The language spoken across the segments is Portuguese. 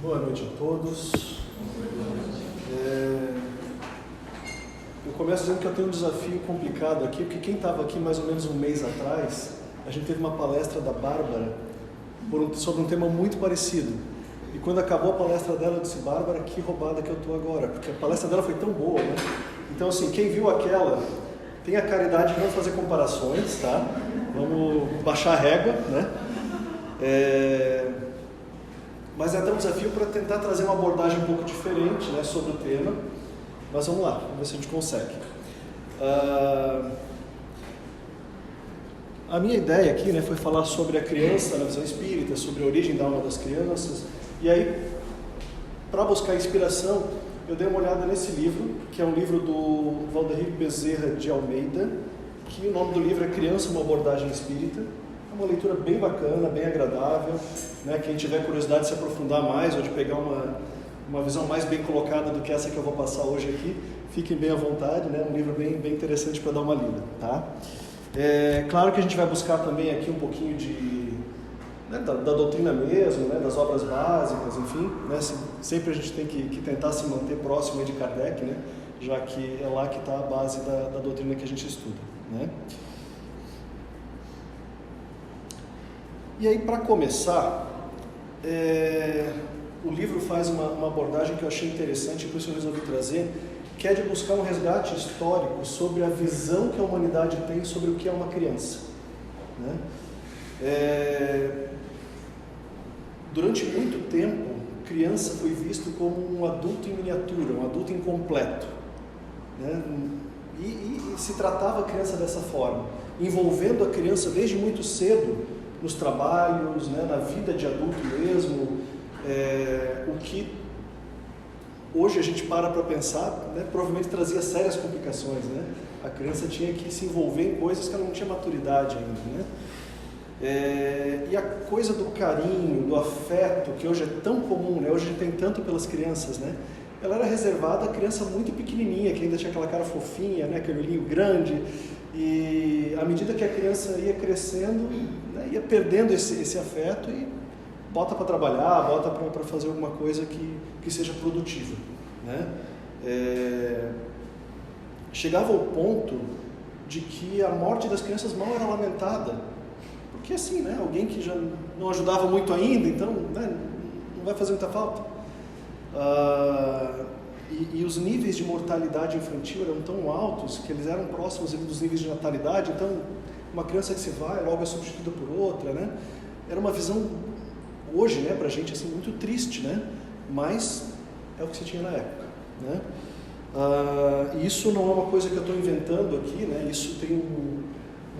Boa noite a todos. Eu começo dizendo que eu tenho um desafio complicado aqui, porque quem estava aqui mais ou menos um mês atrás, a gente teve uma palestra da Bárbara sobre um tema muito parecido. E quando acabou a palestra dela, eu disse: Bárbara, que roubada que eu estou agora, porque a palestra dela foi tão boa, né? Então, assim, quem viu aquela, tenha a caridade de não fazer comparações, tá? Vamos baixar a régua, né? Mas é até um desafio para tentar trazer uma abordagem um pouco diferente, né, sobre o tema. Mas vamos lá, vamos ver se a gente consegue. A minha ideia aqui, né, foi falar sobre a criança na visão espírita, sobre a origem da alma das crianças. E aí, para buscar inspiração, eu dei uma olhada nesse livro, que é um livro do Valdeir Bezerra de Almeida, que o nome do livro é Criança, uma abordagem espírita. É uma leitura bem bacana, bem agradável, né? Quem tiver curiosidade de se aprofundar mais ou de pegar uma visão mais bem colocada do que essa que eu vou passar hoje aqui, fiquem bem à vontade, né? Um livro bem interessante para dar uma lida, tá? Claro que a gente vai buscar também aqui um pouquinho né, da doutrina mesmo, né, das obras básicas, enfim, né? Sempre a gente tem que tentar se manter próximo de Kardec, né? Já que é lá que está a base da doutrina que a gente estuda, né? E aí, para começar, o livro faz uma abordagem que eu achei interessante, por isso eu resolvi trazer, que é de buscar um resgate histórico sobre a visão que a humanidade tem sobre o que é uma criança, né? Durante muito tempo, criança foi visto como um adulto em miniatura, um adulto incompleto, né? E se tratava a criança dessa forma, envolvendo a criança desde muito cedo nos trabalhos, né, na vida de adulto mesmo, o que hoje a gente para pensar, né, provavelmente trazia sérias complicações, né? A criança tinha que se envolver em coisas que ela não tinha maturidade ainda, né? E a coisa do carinho, do afeto, que hoje é tão comum, né? Hoje a gente tem tanto pelas crianças, né? Ela era reservada à criança muito pequenininha, que ainda tinha aquela cara fofinha, né? Aquele olhinho grande. E à medida que a criança ia crescendo, né, ia perdendo esse afeto e bota para trabalhar, bota para fazer alguma coisa que seja produtiva, né? Chegava ao ponto de que a morte das crianças mal era lamentada, porque assim, né, alguém que já não ajudava muito ainda, então, né, não vai fazer muita falta. E os níveis de mortalidade infantil eram tão altos que eles eram próximos dos níveis de natalidade. Então, uma criança que se vai logo é substituída por outra, né? Era uma visão, hoje, né, pra gente, assim, muito triste, né? Mas é o que se tinha na época, né? Isso não é uma coisa que eu estou inventando aqui, né? Isso tem um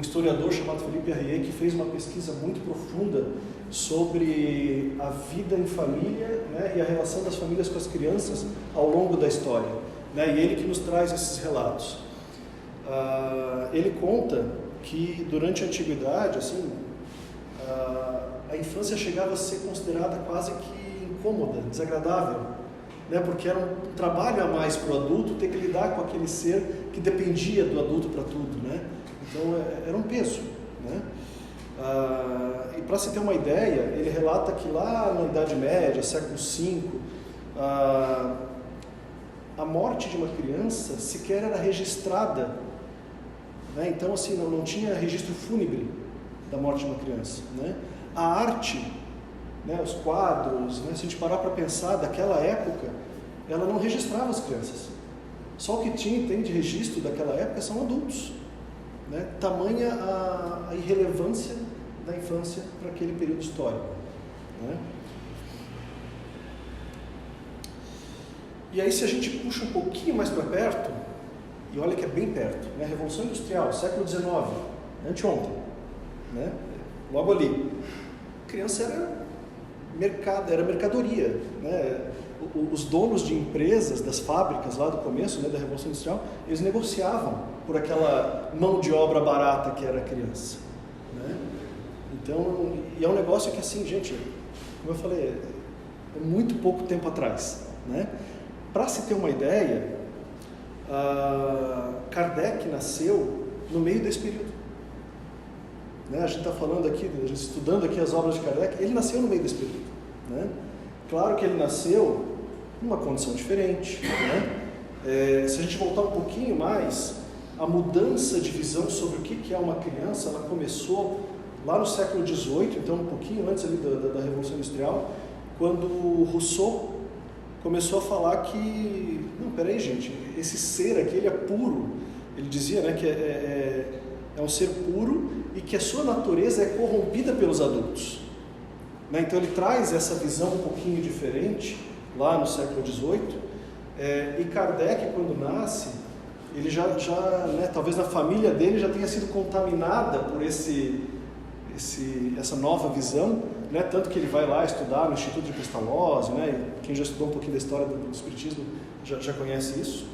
historiador chamado Philippe Arrier que fez uma pesquisa muito profunda sobre a vida em família, né, e a relação das famílias com as crianças ao longo da história, né, e ele que nos traz esses relatos. Ele conta que durante a antiguidade, assim, a infância chegava a ser considerada quase que incômoda, desagradável, né, porque era um trabalho a mais para o adulto ter que lidar com aquele ser que dependia do adulto para tudo, né? Então era um peso, né? E para se ter uma ideia, ele relata que lá na Idade Média, século V, a morte de uma criança sequer era registrada, né? Então, assim, não tinha registro fúnebre da morte de uma criança, né? A arte, né, os quadros, né, se a gente parar para pensar, daquela época, ela não registrava as crianças. Só o que tem de registro daquela época são adultos, né? Tamanha a irrelevância da infância para aquele período histórico, né? E aí, se a gente puxa um pouquinho mais para perto, e olha que é bem perto, né? Revolução Industrial, século XIX, anteontem, né? Logo ali, a criança era mercadoria, né? Os donos de empresas, das fábricas lá do começo, né, da Revolução Industrial, eles negociavam por aquela mão de obra barata que era a criança, né? Então, e é um negócio que, assim, gente, como eu falei, é muito pouco tempo atrás, né? Para se ter uma ideia, Kardec nasceu no meio desse período, né? A gente está falando aqui, estudando aqui as obras de Kardec, ele nasceu no meio desse período, né? Claro que ele nasceu numa condição diferente, né? Se a gente voltar um pouquinho mais, a mudança de visão sobre o que é uma criança, ela começou lá no século XVIII, então um pouquinho antes ali da Revolução Industrial, quando Rousseau começou a falar que, não, peraí gente, esse ser aqui, ele é puro. Ele dizia, né, que é um ser puro e que a sua natureza é corrompida pelos adultos. Né? Então ele traz essa visão um pouquinho diferente, lá no século XVIII, e Kardec, quando nasce, ele já né, talvez na família dele já tenha sido contaminada por essa nova visão, né? Tanto que ele vai lá estudar no Instituto de Pestalozzi, né? E quem já estudou um pouquinho da história do Espiritismo já conhece isso.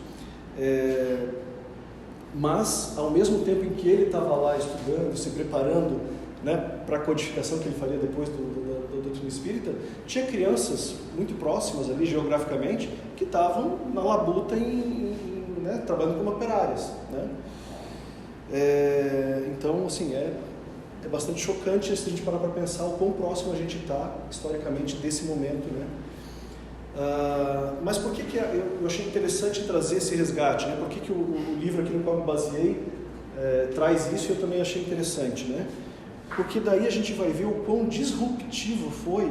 Mas, ao mesmo tempo em que ele estava lá estudando, se preparando, né, para a codificação que ele faria depois da doutrina espírita, tinha crianças muito próximas ali geograficamente que estavam na labuta né, trabalhando como operárias, né? Então, assim, é bastante chocante se a gente parar para pensar o quão próximo a gente está, historicamente, desse momento, né? Mas por que eu achei interessante trazer esse resgate, né? Por que o livro aqui no qual eu me baseei traz isso e eu também achei interessante, né? Porque daí a gente vai ver o quão disruptivo foi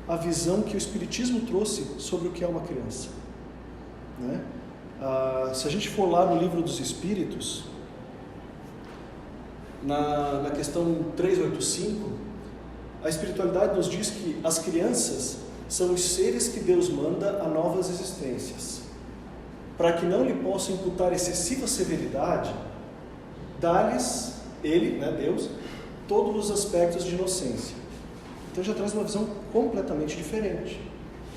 a visão que o Espiritismo trouxe sobre o que é uma criança, né? Se a gente for lá no Livro dos Espíritos, na questão 385, a espiritualidade nos diz que as crianças são os seres que Deus manda a novas existências. Para que não lhe possam imputar excessiva severidade, dá-lhes, ele, né, Deus, todos os aspectos de inocência. Então já traz uma visão completamente diferente,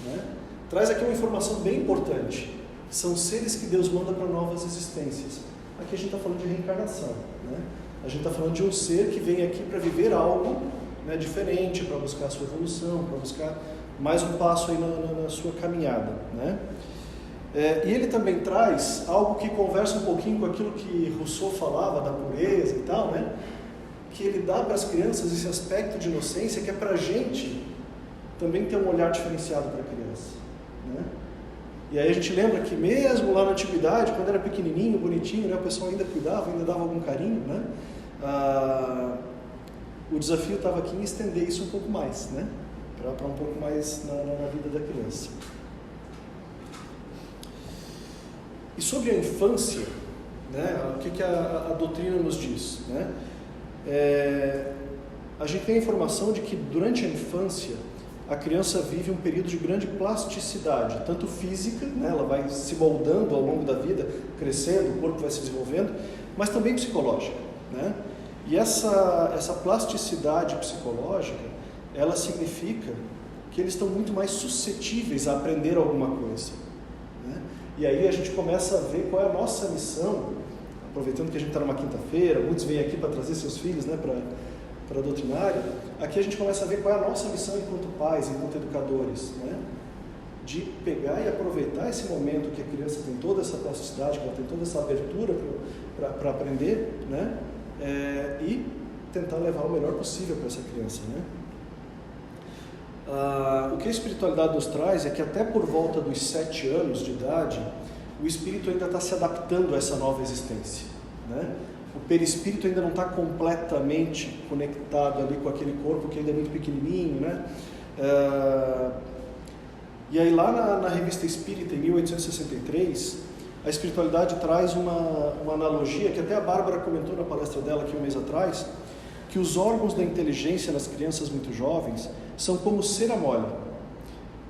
né? Traz aqui uma informação bem importante. São seres que Deus manda para novas existências. Aqui a gente está falando de reencarnação, né? A gente está falando de um ser que vem aqui para viver algo, né, diferente, para buscar a sua evolução, para buscar mais um passo aí na sua caminhada, né? E ele também traz algo que conversa um pouquinho com aquilo que Rousseau falava da pureza e tal, né? Que ele dá para as crianças esse aspecto de inocência que é para a gente também ter um olhar diferenciado para a criança, né? E aí a gente lembra que mesmo lá na antiguidade, quando era pequenininho, bonitinho, né, o pessoal ainda cuidava, ainda dava algum carinho, né? O desafio estava aqui em estender isso um pouco mais, né? Para um pouco mais na vida da criança. E sobre a infância, né, o que a doutrina nos diz, né? A gente tem a informação de que durante a infância a criança vive um período de grande plasticidade, tanto física, né, ela vai se moldando ao longo da vida, crescendo, o corpo vai se desenvolvendo, mas também psicológica, né? E essa plasticidade psicológica, ela significa que eles estão muito mais suscetíveis a aprender alguma coisa, né? E aí a gente começa a ver qual é a nossa missão, aproveitando que a gente está numa quinta-feira, muitos vêm aqui para trazer seus filhos, né, para a doutrinária. Aqui a gente começa a ver qual é a nossa missão enquanto pais, enquanto educadores, né? De pegar e aproveitar esse momento que a criança tem toda essa plasticidade, que ela tem toda essa abertura para aprender, né? E tentar levar o melhor possível para essa criança, né? O que a espiritualidade nos traz é que até por volta dos 7 anos de idade, o espírito ainda está se adaptando a essa nova existência, né? O perispírito ainda não está completamente conectado ali com aquele corpo que ainda é muito pequenininho, né? E aí lá na Revista Espírita, em 1863, a espiritualidade traz uma analogia que até a Bárbara comentou na palestra dela aqui um mês atrás, que os órgãos da inteligência nas crianças muito jovens são como cera mole,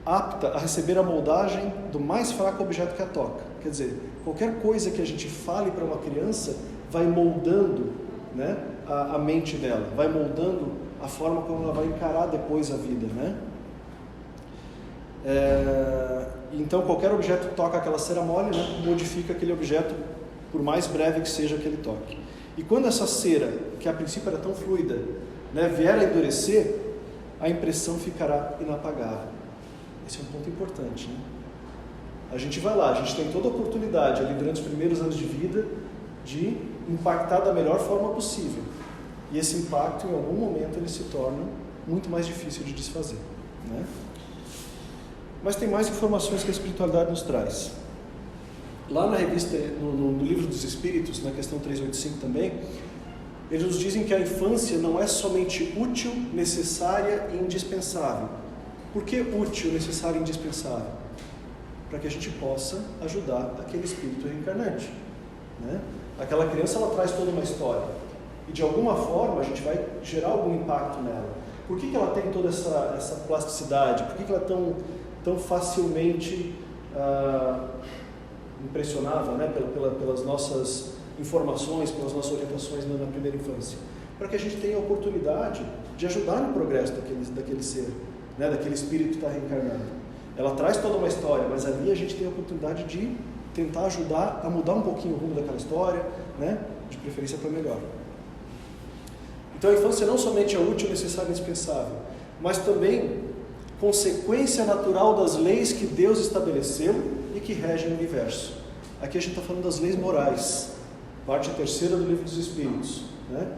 apta a receber a moldagem do mais fraco objeto que a toca. Quer dizer, qualquer coisa que a gente fale para uma criança vai moldando, né, a mente dela, vai moldando a forma como ela vai encarar depois a vida, né? Então qualquer objeto que toca aquela cera mole, né, modifica aquele objeto, por mais breve que seja aquele toque. E quando essa cera, que a princípio era tão fluida, né, vier a endurecer, a impressão ficará inapagável. Esse é um ponto importante, né? A gente vai lá, a gente tem toda a oportunidade ali durante os primeiros anos de vida de impactar da melhor forma possível. E esse impacto, em algum momento, ele se torna muito mais difícil de desfazer, né? Mas tem mais informações que a espiritualidade nos traz. Lá na revista, no Livro dos Espíritos, na questão 385 também, eles nos dizem que a infância não é somente útil, necessária e indispensável. Por que útil, necessária e indispensável? Para que a gente possa ajudar aquele espírito reencarnante, né? Aquela criança, ela traz toda uma história, e de alguma forma a gente vai gerar algum impacto nela. Por que ela tem toda essa plasticidade? Por que ela é tão facilmente impressionável, né? pelas nossas informações, pelas nossas orientações na primeira infância? Para que a gente tenha a oportunidade de ajudar no progresso daquele ser, né? Daquele espírito que está reencarnando. Ela traz toda uma história, mas ali a gente tem a oportunidade de tentar ajudar a mudar um pouquinho o rumo daquela história, né? De preferência para melhor. Então a infância não somente é útil, necessária e indispensável, mas também consequência natural das leis que Deus estabeleceu e que regem o universo. Aqui a gente está falando das leis morais, parte terceira do Livro dos Espíritos, né?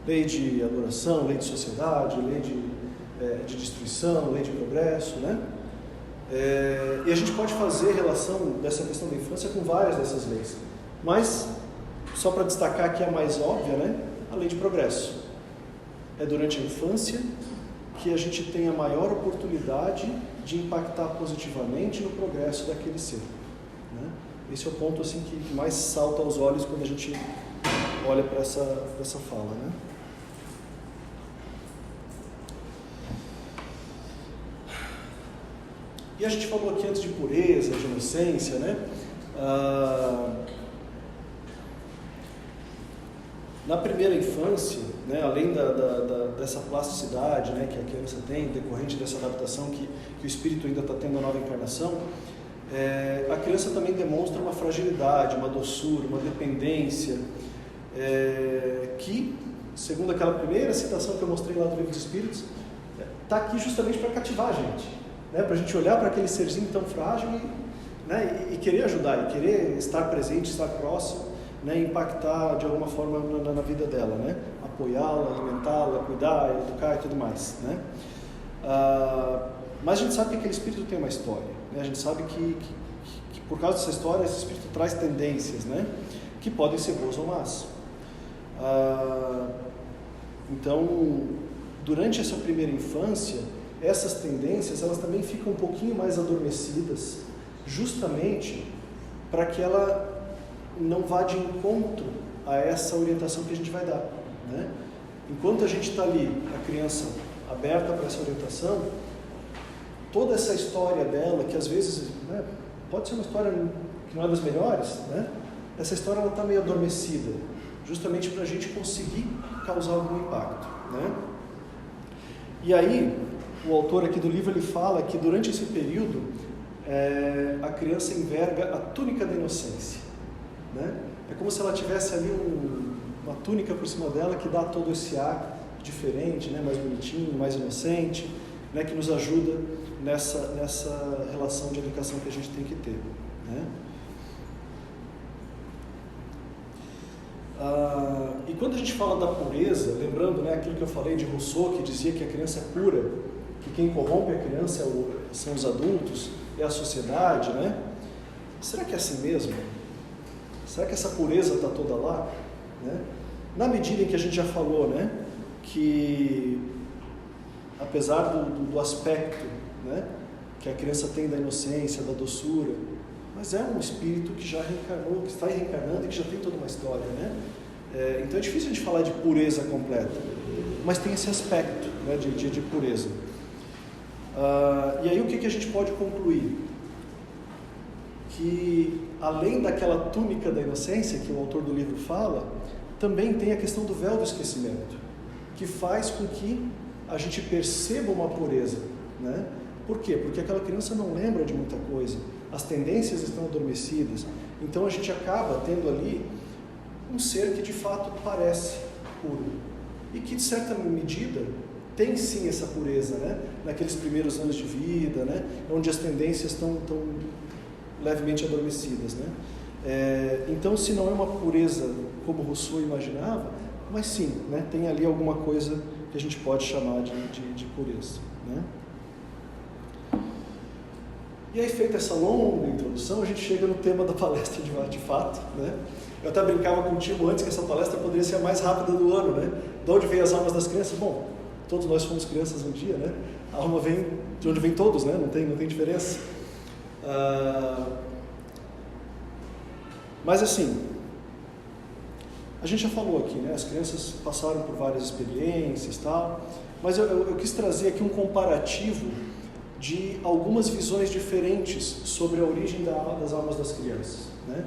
Lei de adoração, lei de sociedade, lei de destruição, lei de progresso, né? E a gente pode fazer relação dessa questão da infância com várias dessas leis, mas só para destacar aqui a mais óbvia, né? A lei de progresso. É durante a infância que a gente tem a maior oportunidade de impactar positivamente no progresso daquele ser, né? Esse é o ponto assim, que mais salta aos olhos quando a gente olha para essa fala, né? E a gente falou aqui antes de pureza, de inocência, né? Na primeira infância, né, além dessa plasticidade, né, que a criança tem, decorrente dessa adaptação que o espírito ainda está tendo na nova encarnação, a criança também demonstra uma fragilidade, uma doçura, uma dependência, que, segundo aquela primeira citação que eu mostrei lá do Livro dos Espíritos, está aqui justamente para cativar a gente, né, para a gente olhar para aquele serzinho tão frágil e querer ajudar, e querer estar presente, estar próximo, né, impactar de alguma forma na vida dela, né, apoiá-la, alimentá-la, cuidar, educar e tudo mais, né. Mas a gente sabe que aquele espírito tem uma história, né, a gente sabe que por causa dessa história, esse espírito traz tendências, né, que podem ser boas ou más. Então, durante essa primeira infância, essas tendências, elas também ficam um pouquinho mais adormecidas, justamente para que ela não vá de encontro a essa orientação que a gente vai dar, né? Enquanto a gente está ali, a criança aberta para essa orientação, toda essa história dela, que às vezes, né, pode ser uma história que não é das melhores, né? Essa história está meio adormecida, justamente para a gente conseguir causar algum impacto, né? E aí, o autor aqui do livro, ele fala que durante esse período, a criança enverga a túnica da inocência, né? É como se ela tivesse ali uma túnica por cima dela que dá todo esse ar diferente, né? Mais bonitinho, mais inocente, né? Que nos ajuda nessa relação de educação que a gente tem que ter, né? E quando a gente fala da pureza, lembrando, né, aquilo que eu falei de Rousseau, que dizia que a criança é pura, que quem corrompe a criança são os adultos, é a sociedade, né? Será que é assim mesmo? Será que essa pureza está toda lá, né? Na medida em que a gente já falou, né, que apesar do aspecto, né, que a criança tem da inocência, da doçura, mas é um espírito que já reencarnou, que está reencarnando e que já tem toda uma história, né? Então é difícil a gente falar de pureza completa, mas tem esse aspecto, né, de pureza. E aí o que a gente pode concluir? Que além daquela túnica da inocência que o autor do livro fala, também tem a questão do véu do esquecimento, que faz com que a gente perceba uma pureza, né? Por quê? Porque aquela criança não lembra de muita coisa, as tendências estão adormecidas, então a gente acaba tendo ali um ser que de fato parece puro, e que de certa medida tem sim essa pureza, né? Naqueles primeiros anos de vida, né? Onde as tendências estão levemente adormecidas, né? Então, se não é uma pureza como Rousseau imaginava, mas sim, né? Tem ali alguma coisa que a gente pode chamar de pureza, né? E aí, feita essa longa introdução, a gente chega no tema da palestra de fato, né? Eu até brincava contigo antes que essa palestra poderia ser a mais rápida do ano, né? De onde vem as almas das crianças? Bom, todos nós fomos crianças um dia, né? A alma vem de onde vem todos, né? Não tem diferença. Mas assim, a gente já falou aqui, né? As crianças passaram por várias experiências e tal, mas eu quis trazer aqui um comparativo de algumas visões diferentes sobre a origem das almas das crianças, né?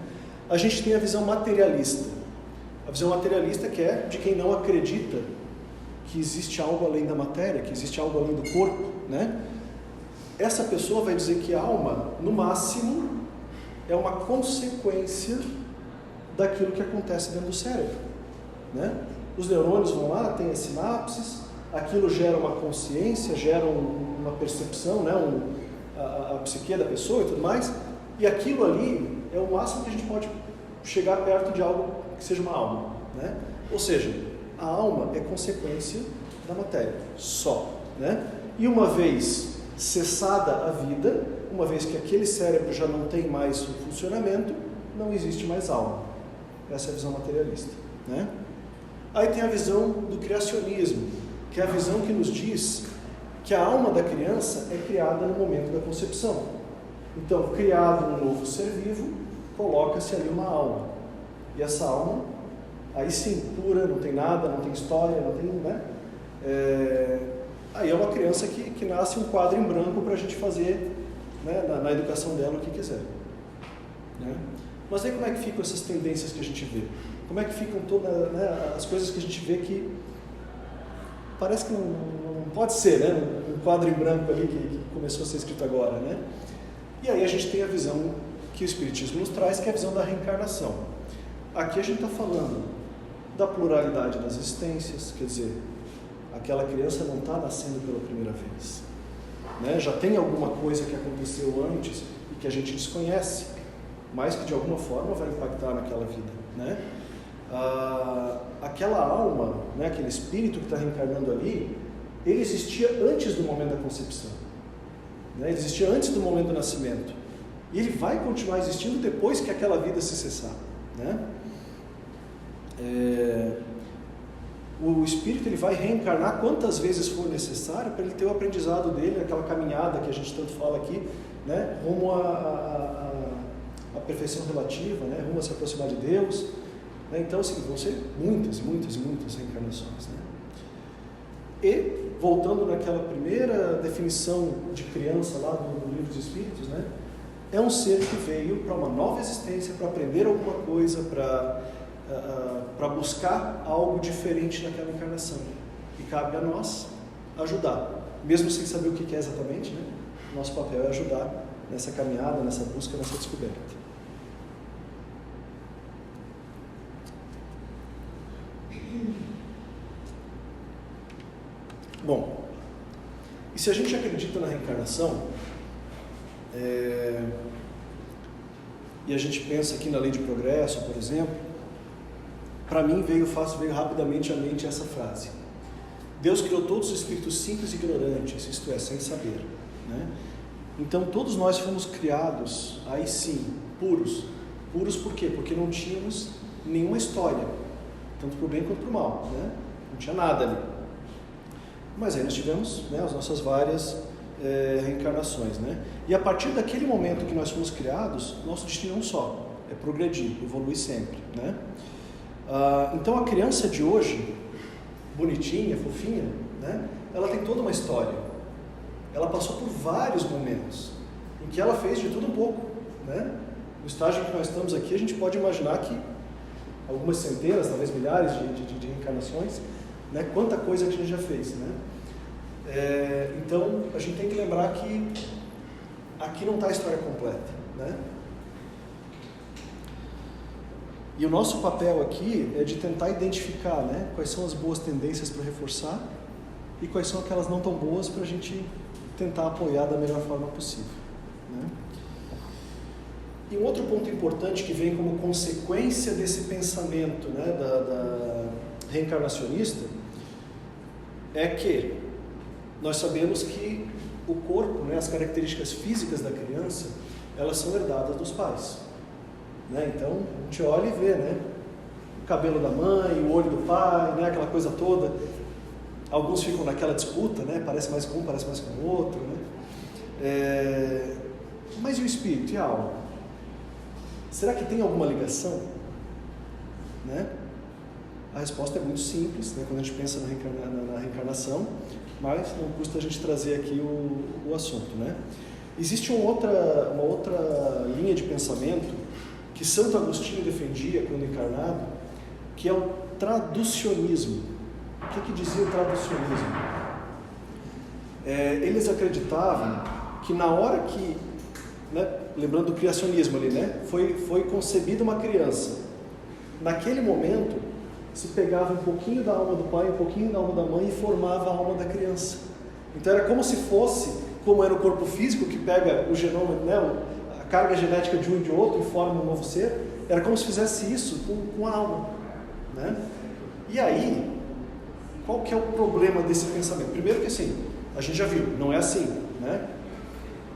A gente tem a visão materialista. A visão materialista que é de quem não acredita que existe algo além da matéria, que existe algo além do corpo, né? Essa pessoa vai dizer que a alma, no máximo, é uma consequência daquilo que acontece dentro do cérebro, né? Os neurônios vão lá, tem as sinapses, aquilo gera uma consciência, gera uma percepção, né? A psique da pessoa e tudo mais, e aquilo ali é o máximo que a gente pode chegar perto de algo que seja uma alma, né? Ou seja, a alma é consequência da matéria, só, né? E uma vez cessada a vida, uma vez que aquele cérebro já não tem mais o funcionamento, não existe mais alma. Essa é a visão materialista, né? Aí tem a visão do criacionismo, que é a visão que nos diz que a alma da criança é criada no momento da concepção. Então, criado um novo ser vivo, coloca-se ali uma alma. E essa alma, aí sim, pura, não tem nada, não tem história, não tem, né? Aí é uma criança que nasce um quadro em branco para a gente fazer, né, na educação dela o que quiser, né? Mas aí como é que ficam essas tendências que a gente vê? Como é que ficam todas, né, as coisas que a gente vê que parece que não pode ser, né? Um quadro em branco ali que começou a ser escrito agora, né? E aí a gente tem a visão que o Espiritismo nos traz, que é a visão da reencarnação. Aqui a gente está falando da pluralidade das existências, quer dizer, aquela criança não está nascendo pela primeira vez, né? Já tem alguma coisa que aconteceu antes e que a gente desconhece, mas que de alguma forma vai impactar naquela vida, né? Aquela alma, né, aquele espírito que está reencarnando ali, ele existia antes do momento da concepção, né? Ele existia antes do momento do nascimento, e ele vai continuar existindo depois que aquela vida se cessar, né? O espírito ele vai reencarnar quantas vezes for necessário para ele ter o aprendizado dele, aquela caminhada que a gente tanto fala aqui, né, rumo à perfeição relativa, né, rumo a se aproximar de Deus, né? Então assim, vão ser muitas reencarnações, né? E voltando naquela primeira definição de criança lá do Livro dos Espíritos, né, é um ser que veio para uma nova existência, para aprender alguma coisa, para buscar algo diferente naquela encarnação. E cabe a nós ajudar, mesmo sem saber o que é exatamente, né? Nosso papel é ajudar nessa caminhada, nessa busca, nessa descoberta. Bom, e se a gente acredita na reencarnação, e a gente pensa aqui na lei de progresso, por exemplo, para mim veio rapidamente à mente essa frase: Deus criou todos os espíritos simples e ignorantes, isto é, sem saber, né? Então todos nós fomos criados, aí sim, puros. Puros por quê? Porque não tínhamos nenhuma história, tanto para o bem quanto para o mal, né? Não tinha nada ali. Mas aí nós tivemos, né, as nossas várias reencarnações, né? E a partir daquele momento que nós fomos criados, nosso destino é um só, é progredir, evoluir sempre, né? Então a criança de hoje, bonitinha, fofinha, né, ela tem toda uma história. Ela passou por vários momentos em que ela fez de tudo um pouco, né? No estágio em que nós estamos aqui, a gente pode imaginar que algumas centenas, talvez milhares de reencarnações, né? Quanta coisa que a gente já fez, né? Então a gente tem que lembrar que aqui não está a história completa, né? E o nosso papel aqui é de tentar identificar, né, quais são as boas tendências para reforçar e quais são aquelas não tão boas para a gente tentar apoiar da melhor forma possível, né? E um outro ponto importante que vem como consequência desse pensamento, né, da reencarnacionista, é que nós sabemos que o corpo, né, as características físicas da criança, elas são herdadas dos pais. Né? Então, a gente olha e vê, né? O cabelo da mãe, o olho do pai, né? Aquela coisa toda. Alguns ficam naquela disputa, né? Parece mais com um, parece mais com o outro. Né? Mas e o espírito e a alma? Será que tem alguma ligação? Né? A resposta é muito simples, né? Quando a gente pensa na reencarnação, mas não custa a gente trazer aqui o assunto. Né? Existe uma outra linha de pensamento que Santo Agostinho defendia quando encarnado, que é o traducionismo. O que dizia o traducionismo? Eles acreditavam que na hora que, né, lembrando do criacionismo ali, né, foi concebida uma criança, naquele momento se pegava um pouquinho da alma do pai, um pouquinho da alma da mãe e formava a alma da criança. Então era como se fosse, como era o corpo físico que pega o genoma, né, a carga genética de um e de outro e forma um novo ser, era como se fizesse isso com a alma. Né? E aí, qual que é o problema desse pensamento? Primeiro que assim, a gente já viu, não é assim, né?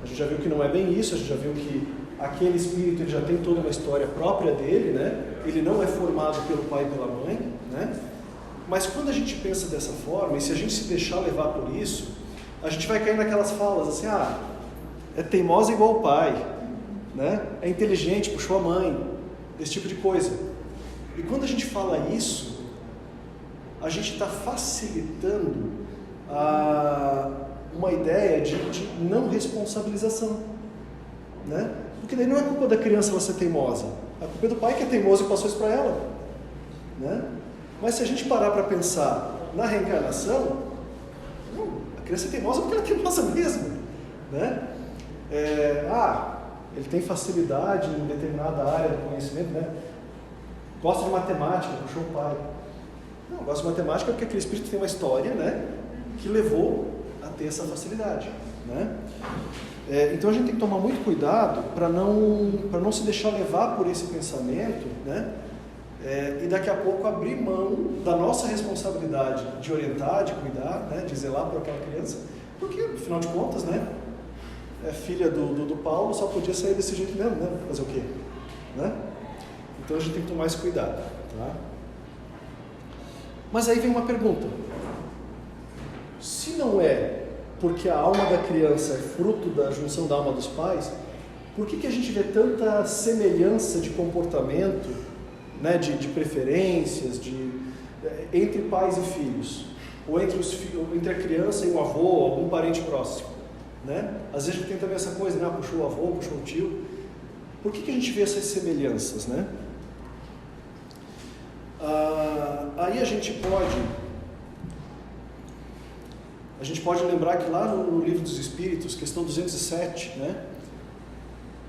A gente já viu que não é bem isso, a gente já viu que aquele espírito ele já tem toda uma história própria dele, né? Ele não é formado pelo pai e pela mãe, né? Mas quando a gente pensa dessa forma, e se a gente se deixar levar por isso, a gente vai cair naquelas falas assim, é teimosa igual o pai, né? É inteligente, puxou a mãe, esse tipo de coisa. E quando a gente fala isso, a gente está facilitando uma ideia de não responsabilização, né? Porque daí não é culpa da criança ela ser teimosa, a culpa é do pai que é teimoso e passou isso para ela, né? Mas se a gente parar para pensar na reencarnação, a criança é teimosa porque ela é teimosa mesmo, né? Ele tem facilidade em determinada área do conhecimento, né? Gosta de matemática, puxou o pai. Não, gosta de matemática porque aquele espírito tem uma história, né, que levou a ter essa facilidade, né? Então a gente tem que tomar muito cuidado para não se deixar levar por esse pensamento, né? E daqui a pouco abrir mão da nossa responsabilidade de orientar, de cuidar, né, de zelar por aquela criança, porque afinal de contas, né, é filha do Paulo, só podia sair desse jeito mesmo, né? Fazer o quê? Né? Então a gente tem que tomar esse cuidado. Tá? Mas aí vem uma pergunta. Se não é porque a alma da criança é fruto da junção da alma dos pais, por que a gente vê tanta semelhança de comportamento, né, de preferências, entre pais e filhos? Ou entre a criança e um avô, algum parente próximo? Né? Às vezes a gente tem também essa coisa, né? Puxou o avô, puxou o tio. Por que a gente vê essas semelhanças, né? Aí a gente pode lembrar que lá no Livro dos Espíritos, questão 207, né?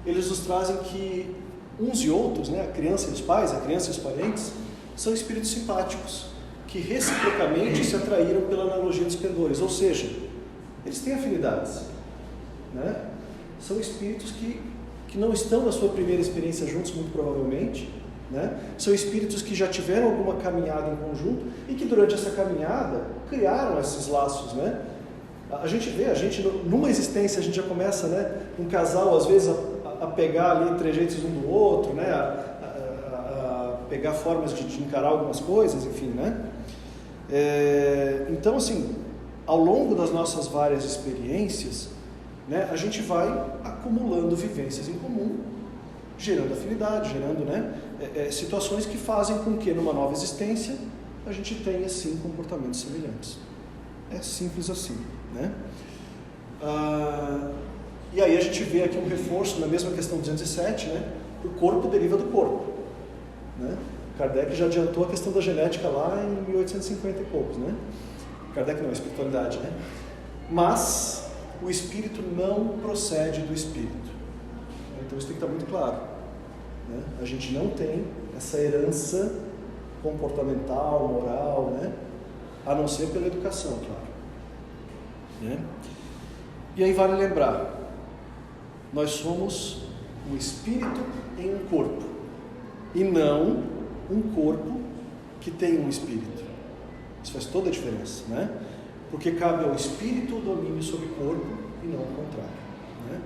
Eles nos trazem que uns e outros, né? A criança e os pais, a criança e os parentes, são espíritos simpáticos, que reciprocamente se atraíram pela analogia dos pendores, ou seja, eles têm afinidades. Né? São espíritos que não estão na sua primeira experiência juntos, muito provavelmente, né? São espíritos que já tiveram alguma caminhada em conjunto e que durante essa caminhada criaram esses laços, né? A gente numa existência a gente já começa, né, um casal às vezes a pegar ali trejeitos um do outro, né? A pegar formas de encarar algumas coisas, enfim, né? Então assim, ao longo das nossas várias experiências, né, a gente vai acumulando vivências em comum, gerando afinidade, gerando, né, situações que fazem com que numa nova existência a gente tenha sim comportamentos semelhantes. É simples assim, né? E aí a gente vê aqui um reforço na mesma questão 207, né? O corpo deriva do corpo, né? Kardec já adiantou a questão da genética lá em 1850 e poucos, né? Kardec não, a espiritualidade, né? Mas o espírito não procede do espírito. Então isso tem que estar muito claro, né? A gente não tem essa herança comportamental, moral, né? A não ser pela educação, claro, né? E aí vale lembrar, nós somos um espírito em um corpo, e não um corpo que tem um espírito. Isso faz toda a diferença, né? Porque cabe ao espírito o domínio sobre o corpo e não o contrário. Né?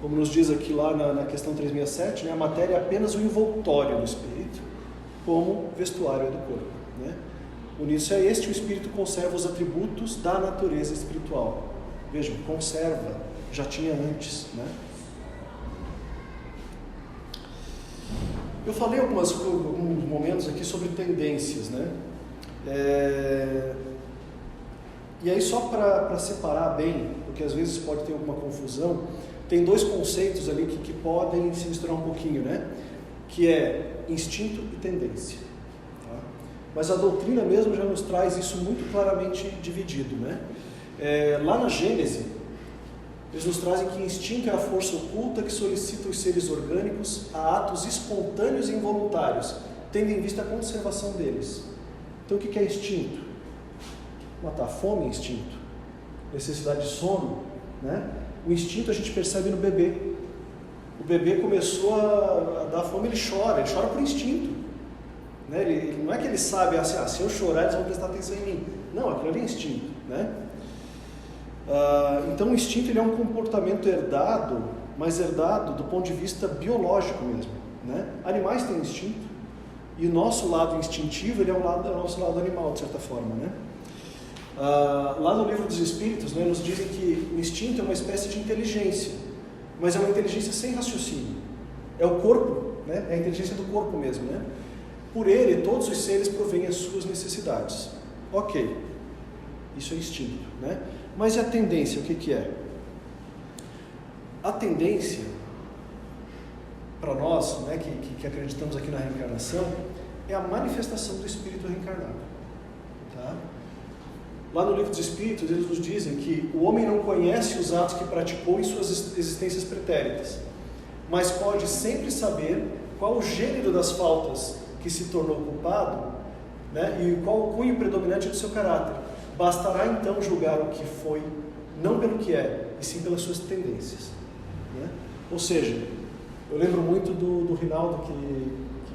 Como nos diz aqui lá na questão 367, né, a matéria é apenas o envoltório do espírito, como vestuário é do corpo. Né? Por isso é este, o espírito conserva os atributos da natureza espiritual. Vejam, conserva, já tinha antes. Né? Eu falei alguns momentos aqui sobre tendências, né? E aí só para separar bem, porque às vezes pode ter alguma confusão, tem dois conceitos ali que podem se misturar um pouquinho, né? Que é instinto e tendência. Tá? Mas a doutrina mesmo já nos traz isso muito claramente dividido, né? Lá na Gênese, eles nos trazem que instinto é a força oculta que solicita os seres orgânicos a atos espontâneos e involuntários, tendo em vista a conservação deles. Então o que é instinto? Matar a fome é instinto. Necessidade de sono, né? O instinto a gente percebe no bebê. O bebê começou a dar fome, ele chora por instinto. Né? Ele não é que ele sabe assim, se eu chorar eles vão prestar atenção em mim. Não, aquilo ali é instinto, né? Então o instinto ele é um comportamento herdado, mas herdado do ponto de vista biológico mesmo, né? Animais têm instinto e o nosso lado instintivo ele é o nosso lado animal de certa forma, né? Lá no livro dos Espíritos, né, nos dizem que o instinto é uma espécie de inteligência, mas é uma inteligência sem raciocínio, é o corpo, né? É a inteligência do corpo mesmo, né? Por ele todos os seres provêm as suas necessidades. Ok, isso é instinto, né? Mas e a tendência, o que é? A tendência, para nós, né, que acreditamos aqui na reencarnação, é a manifestação do espírito reencarnado. Tá? Lá no livro dos Espíritos, eles nos dizem que o homem não conhece os atos que praticou em suas existências pretéritas, mas pode sempre saber qual o gênero das faltas que se tornou culpado, né, e qual o cunho predominante do seu caráter. Bastará então julgar o que foi, não pelo que é, e sim pelas suas tendências. Né? Ou seja, eu lembro muito do Rinaldo que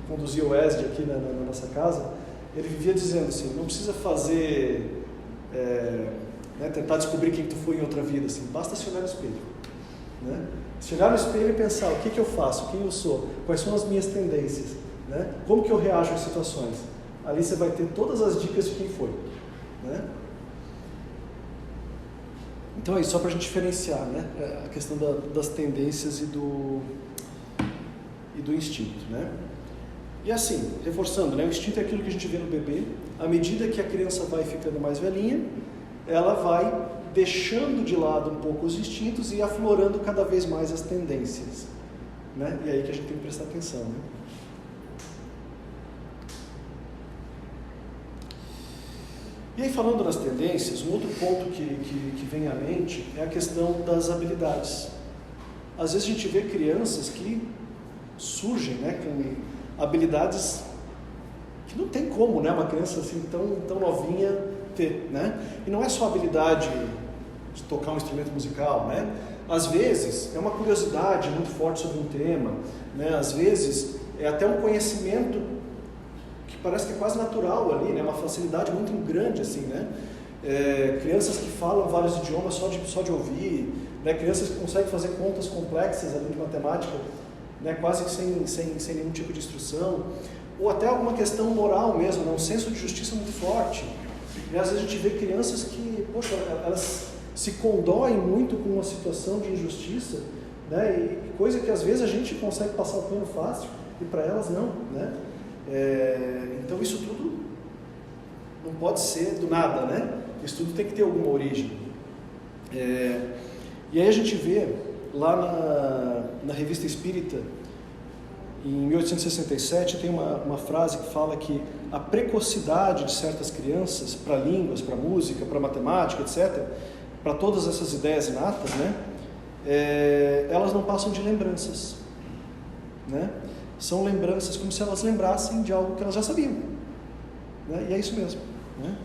conduzia o ESD aqui na nossa casa. Ele vivia dizendo assim, não precisa fazer, né, tentar descobrir quem tu foi em outra vida, assim, basta se olhar no espelho. Né? Se olhar no espelho e pensar, o que eu faço, quem eu sou, quais são as minhas tendências, né? Como que eu reajo às situações. Ali você vai ter todas as dicas de quem foi. Né? Então é isso, só para a gente diferenciar, né, a questão das tendências e do instinto, né? E assim, reforçando, né, o instinto é aquilo que a gente vê no bebê. À medida que a criança vai ficando mais velhinha, ela vai deixando de lado um pouco os instintos e aflorando cada vez mais as tendências, né? E aí que a gente tem que prestar atenção, né? E aí, falando das tendências, um outro ponto que vem à mente é a questão das habilidades. Às vezes a gente vê crianças que surgem, né, com habilidades que não tem como, né, uma criança assim tão novinha ter, né? E não é só a habilidade de tocar um instrumento musical, né? Às vezes é uma curiosidade muito forte sobre um tema, né? Às vezes é até um conhecimento que parece que é quase natural ali, né? Uma facilidade muito grande, assim, né? Crianças que falam vários idiomas só de ouvir, né? Crianças que conseguem fazer contas complexas ali de matemática, né? Quase que sem nenhum tipo de instrução, ou até alguma questão moral mesmo, né? Um senso de justiça muito forte. E às vezes a gente vê crianças que, poxa, elas se condoem muito com uma situação de injustiça, né? E coisa que às vezes a gente consegue passar o pano fácil e para elas não, né? Então isso tudo não pode ser do nada, né? Isso tudo tem que ter alguma origem. E aí a gente vê lá na Revista Espírita, em 1867, tem uma frase que fala que a precocidade de certas crianças para línguas, para música, para matemática, etc., para todas essas ideias inatas, né? Elas não passam de lembranças, né? São lembranças como se elas lembrassem de algo que elas já sabiam, né? E é isso mesmo, né?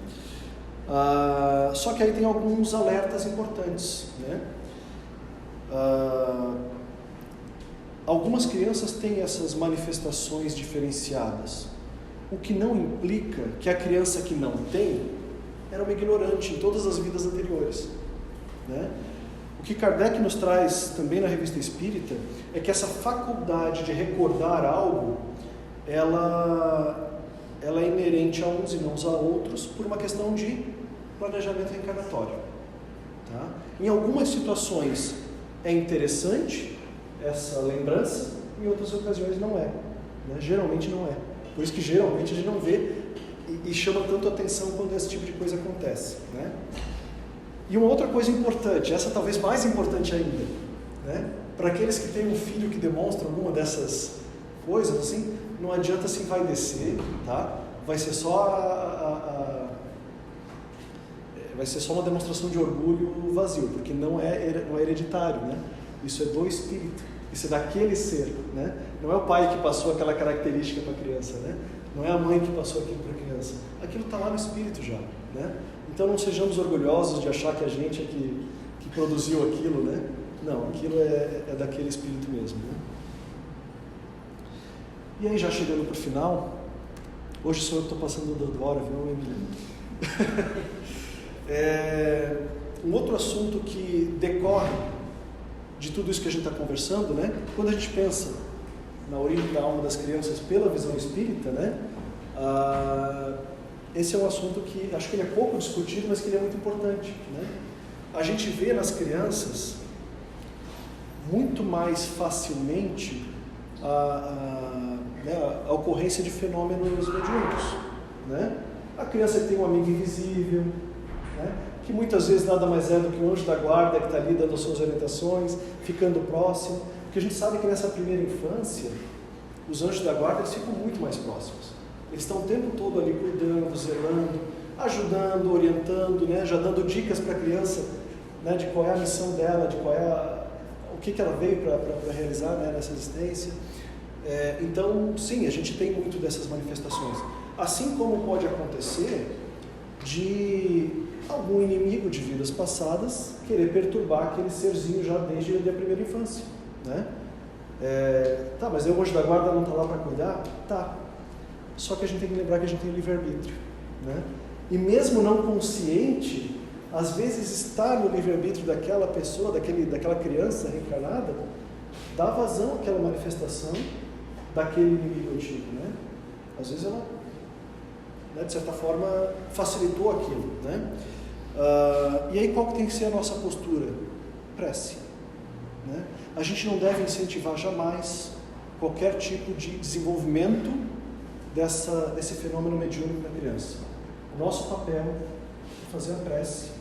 Só que aí tem alguns alertas importantes, né? Algumas crianças têm essas manifestações diferenciadas, o que não implica que a criança que não tem era uma ignorante em todas as vidas anteriores, né? O que Kardec nos traz também na Revista Espírita é que essa faculdade de recordar algo, ela é inerente a uns e não a outros por uma questão de planejamento reencarnatório. Tá? Em algumas situações é interessante essa lembrança, em outras ocasiões não é. Né? Geralmente não é. Por isso que geralmente a gente não vê e chama tanto atenção quando esse tipo de coisa acontece. Né? E uma outra coisa importante, essa talvez mais importante ainda, né? Para aqueles que têm um filho que demonstra alguma dessas coisas, assim, não adianta se envaidecer, tá? Vai ser só vai ser só uma demonstração de orgulho vazio, porque não é hereditário, né? Isso é do espírito, isso é daquele ser, né? Não é o pai que passou aquela característica para a criança, né? Não é a mãe que passou aquilo para a criança. Aquilo está lá no espírito já, né? Então não sejamos orgulhosos de achar que a gente é que produziu aquilo, né? Não, aquilo é daquele espírito mesmo, né? E aí, já chegando para o final, hoje sou eu que estou passando da hora, viu, Emília? Um outro assunto que decorre de tudo isso que a gente está conversando, né? Quando a gente pensa na origem da alma das crianças pela visão espírita, né? Esse é um assunto que acho que ele é pouco discutido, mas que ele é muito importante, né? A gente vê nas crianças muito mais facilmente a ocorrência de fenômenos mediúnicos, né? A criança que tem um amigo invisível, né? Que muitas vezes nada mais é do que um anjo da guarda que está ali dando as suas orientações, ficando próximo, porque a gente sabe que nessa primeira infância os anjos da guarda eles ficam muito mais próximos. Eles estão o tempo todo ali cuidando, zelando, ajudando, orientando, né? Já dando dicas para a criança, né? De qual é a missão dela, de qual é o que ela veio para realizar, né? Nessa existência. Então, sim, a gente tem muito dessas manifestações. Assim como pode acontecer de algum inimigo de vidas passadas querer perturbar aquele serzinho já desde a primeira infância, né? Tá, mas o anjo da guarda não está lá para cuidar? Tá. Só que a gente tem que lembrar que a gente tem livre-arbítrio, né? E mesmo não consciente, às vezes estar no livre-arbítrio daquela pessoa, daquela criança reencarnada, dá vazão àquela manifestação daquele inimigo antigo, né? Às vezes ela, né, de certa forma, facilitou aquilo, né? E aí qual que tem que ser a nossa postura? Prece, né? A gente não deve incentivar jamais qualquer tipo de desenvolvimento desse fenômeno mediúnico na criança. O nosso papel é fazer a prece,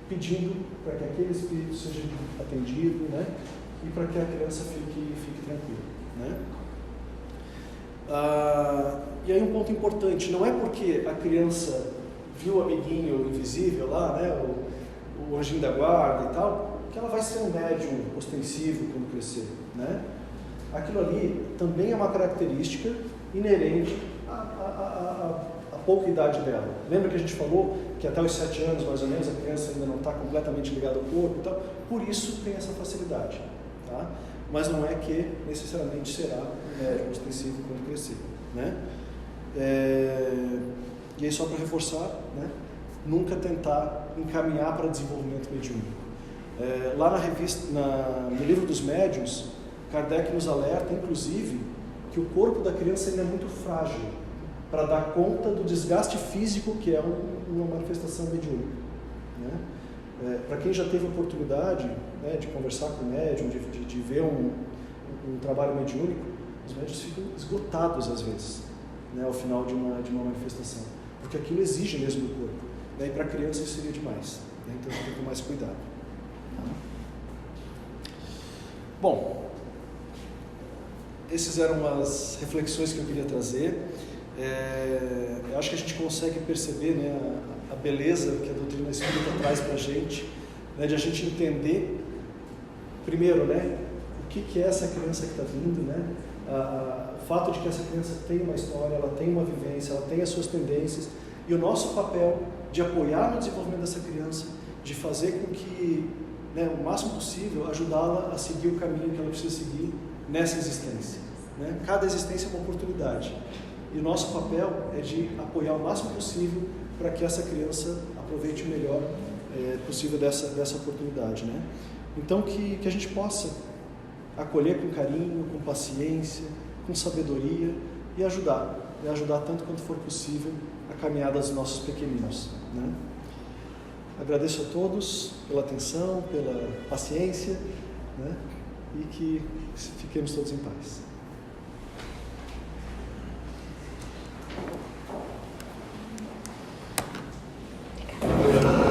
pedindo para que aquele espírito seja atendido, né? E para que a criança fique tranquila, né? E aí um ponto importante, não é porque a criança viu o amiguinho invisível lá, né? O anjinho da guarda e tal, que ela vai ser um médium ostensivo quando crescer, né? Aquilo ali também é uma característica inerente a pouca idade dela. Lembra que a gente falou que até os 7 anos, mais ou menos, a criança ainda não está completamente ligada ao corpo e tal? Por isso tem essa facilidade, tá? Mas não é que necessariamente será um médium ostensivo quando crescer, né? E aí, só para reforçar, né? Nunca tentar encaminhar para desenvolvimento mediúnico. Lá na revista, no livro dos médiuns, Kardec nos alerta, inclusive, que o corpo da criança ainda é muito frágil para dar conta do desgaste físico que é uma manifestação mediúnica, né? Para quem já teve a oportunidade, né, de conversar com o médium, de ver um trabalho mediúnico, os médiuns ficam esgotados às vezes, né, ao final de uma manifestação, porque aquilo exige mesmo do corpo, né? E para a criança isso seria demais, né? Então tem que ter mais cuidado. Bom, essas eram as reflexões que eu queria trazer. Eu acho que a gente consegue perceber, né, a beleza que a doutrina espírita traz para a gente, né, de a gente entender, primeiro, né, o que é essa criança que está vindo, né, o fato de que essa criança tem uma história, ela tem uma vivência, ela tem as suas tendências, e o nosso papel de apoiar no desenvolvimento dessa criança, de fazer com que, né, o máximo possível, ajudá-la a seguir o caminho que ela precisa seguir nessa existência, né? Cada existência é uma oportunidade. E o nosso papel é de apoiar o máximo possível para que essa criança aproveite o melhor possível dessa oportunidade, né? Então que a gente possa acolher com carinho, com paciência, com sabedoria e ajudar tanto quanto for possível a caminhada dos nossos pequeninos, né? Agradeço a todos pela atenção, pela paciência, né? E que fiquemos todos em paz.